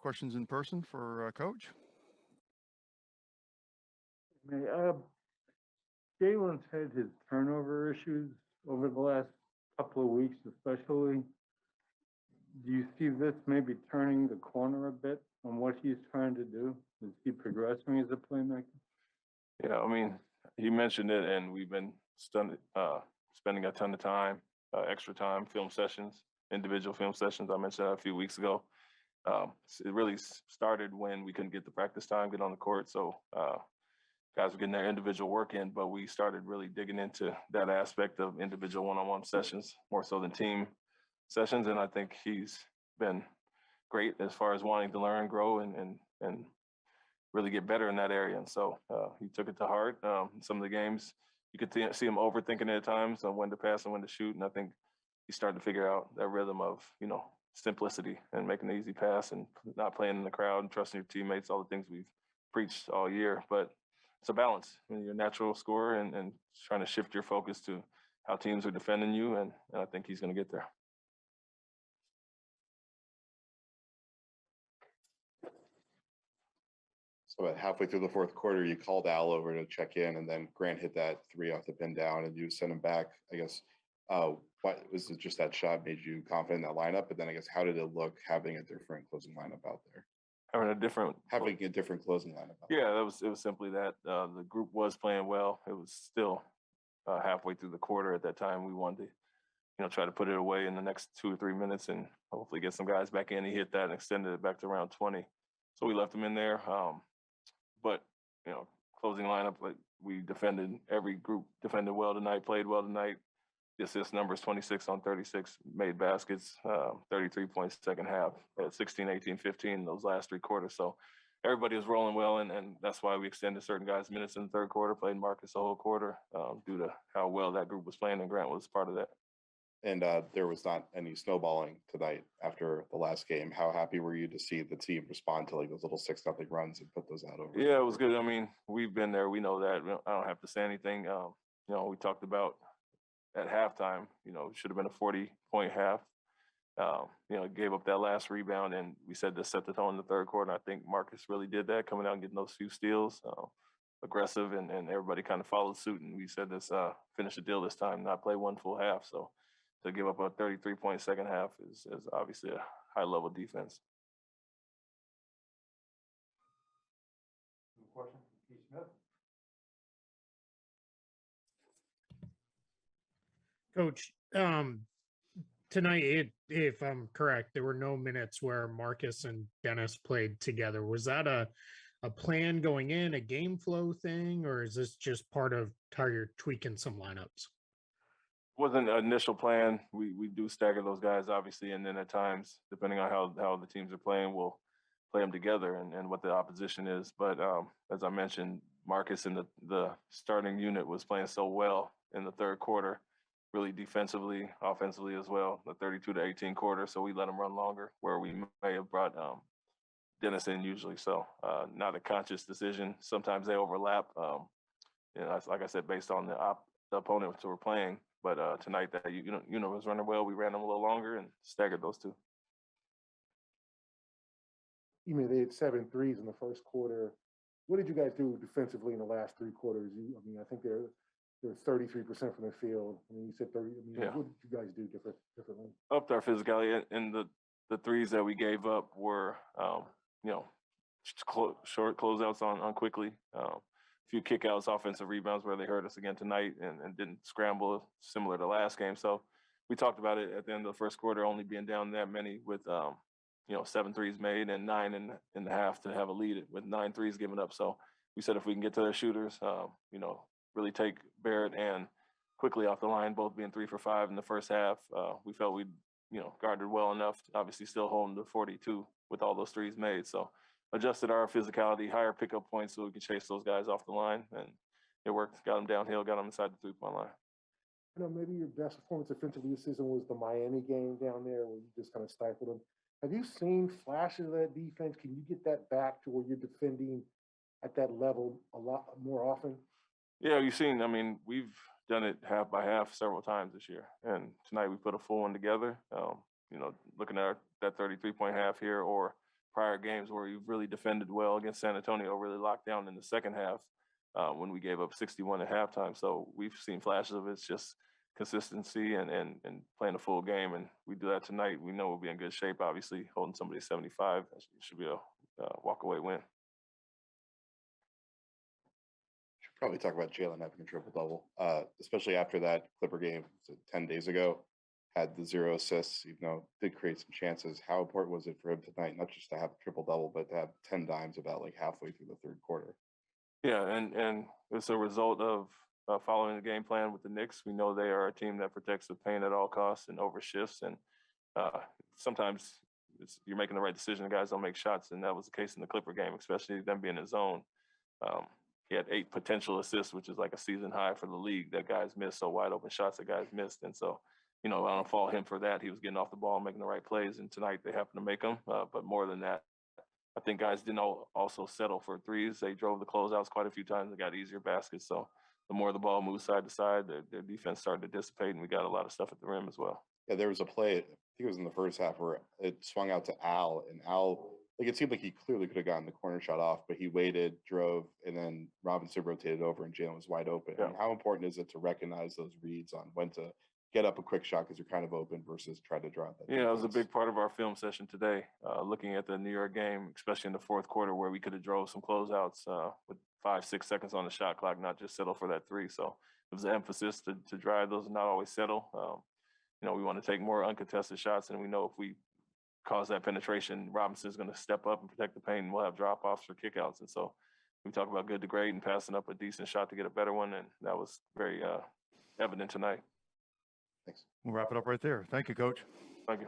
questions in person for Coach? Jaylen's had his turnover issues over the last couple of weeks, especially. Do you see this maybe turning the corner a bit on what he's trying to do? Is he progressing as a playmaker? Yeah, I mean, he mentioned it, and we've been spending a ton of time, extra time, film sessions, individual film sessions. I mentioned that a few weeks ago. It really started when we couldn't get the practice time, get on the court. So guys were getting their individual work in, but we started really digging into that aspect of individual one-on-one sessions, more so than team sessions. And I think he's been great as far as wanting to learn, grow, and really get better in that area. And so he took it to heart. Some of the games, you could see him overthinking it at times on when to pass and when to shoot. And I think he started to figure out that rhythm of, simplicity and making the easy pass and not playing in the crowd and trusting your teammates, all the things we've preached all year. But it's a balance. I mean, you're a natural scorer and trying to shift your focus to how teams are defending you. And I think he's going to get there. So about halfway through the fourth quarter, you called Al over to check in, and then Grant hit that three off the pin down, and you sent him back. I guess, what was it? Just that shot made you confident in that lineup? But then I guess, how did it look having a different closing lineup out there? Having a different closing lineup. Yeah, it was simply that the group was playing well. It was still halfway through the quarter at that time. We wanted to, try to put it away in the next 2 or 3 minutes and hopefully get some guys back in. He hit that and extended it back to around 20. So we left him in there. But, closing lineup, like we defended, every group defended well tonight, played well tonight. The assist numbers 26 on 36, made baskets, 33 points second half, at 16, 18, 15 those last 3 quarters. So everybody was rolling well, and that's why we extended certain guys' minutes in the third quarter, played Marcus the whole quarter due to how well that group was playing, and Grant was part of that. And there was not any snowballing tonight after the last game. How happy were you to see the team respond to like those little 6-0 runs and put those out over? Yeah, it was good. I mean, we've been there. We know that. I don't have to say anything. We talked about at halftime, it should have been a 40-point half. Gave up that last rebound, and we said to set the tone in the third quarter. I think Marcus really did that, coming out and getting those few steals, aggressive, and everybody kind of followed suit. And we said, let's finish the deal this time, not play one full half. So to give up a 33-point second half is obviously a high-level defense. Question from Keith Smith. Coach, tonight, if I'm correct, there were no minutes where Marcus and Dennis played together. Was that a plan going in, a game flow thing, or is this just part of how you're tweaking some lineups? Wasn't an initial plan. We do stagger those guys, obviously, and then at times, depending on how the teams are playing, we'll play them together and what the opposition is. But as I mentioned, Marcus and the starting unit was playing so well in the third quarter, really defensively, offensively as well, the 32-18 quarter. So we let them run longer, where we may have brought Dennis in usually. So not a conscious decision. Sometimes they overlap. Like I said, based on the opponents who were playing. But tonight that was running well. We ran them a little longer and staggered those two. They had 7 threes in the first quarter. What did you guys do defensively in the last 3 quarters? I think they're 33% from the field. You said 30. Yeah. What did you guys do differently? Upped our physicality, and the threes that we gave up were, short closeouts on quickly. A few kickouts, offensive rebounds where they hurt us again tonight and didn't scramble similar to last game. So we talked about it at the end of the first quarter, only being down that many with, 7 threes made and 9 in the half to have a lead with 9 threes given up. So we said if we can get to their shooters, really take Barrett and quickly off the line, both being 3 for 5 in the first half. We felt we'd, guarded well enough, obviously still holding to 42 with all those threes made. So adjusted our physicality, higher pickup points so we could chase those guys off the line. And it worked, got them downhill, got them inside the 3-point line. Maybe your best performance offensively this season was the Miami game down there where you just kind of stifled them. Have you seen flashes of that defense? Can you get that back to where you're defending at that level a lot more often? Yeah, you've seen, we've done it half by half several times this year. And tonight we put a full one together, looking at that 33-point half here or prior games where we've really defended well against San Antonio, really locked down in the second half when we gave up 61 at halftime. So we've seen flashes of it. It's just consistency and playing a full game. And we do that tonight. We know we'll be in good shape, obviously, holding somebody 75. It should be a walk-away win. Should probably talk about Jaylen having a triple-double, especially after that Clipper game 10 days ago. Had the 0 assists, even though did create some chances. How important was it for him tonight, not just to have a triple-double, but to have 10 dimes about like halfway through the third quarter? Yeah, and it's a result of following the game plan with the Knicks. We know they are a team that protects the paint at all costs and over shifts. And sometimes you're making the right decision. The guys don't make shots, and that was the case in the Clipper game, especially them being in zone. He had 8 potential assists, which is like a season high for the league that guys missed. So wide open shots that guys missed, and so. I don't fault him for that. He was getting off the ball, making the right plays, and tonight they happened to make them. But more than that, I think guys didn't also settle for threes. They drove the closeouts quite a few times. They got easier baskets. So the more the ball moves side to side, their defense started to dissipate, and we got a lot of stuff at the rim as well. Yeah, there was a play, I think it was in the first half, where it swung out to Al, and Al, like it seemed like he clearly could have gotten the corner shot off, but he waited, drove, and then Robinson rotated over, and Jaylen was wide open. Yeah. And how important is it to recognize those reads on when to get up a quick shot because you're kind of open versus try to drive that? Yeah, it was a defense? big part of our film session today, looking at the New York game, especially in the fourth quarter where we could have drove some closeouts with 5-6 seconds on the shot clock, not just settle for that 3. So it was an emphasis to drive those and not always settle. We want to take more uncontested shots, and we know if we cause that penetration, Robinson's going to step up and protect the paint, and we'll have drop-offs or kickouts. And so we talk about good to great and passing up a decent shot to get a better one, and that was very evident tonight. Thanks. We'll wrap it up right there. Thank you, Coach. Thank you.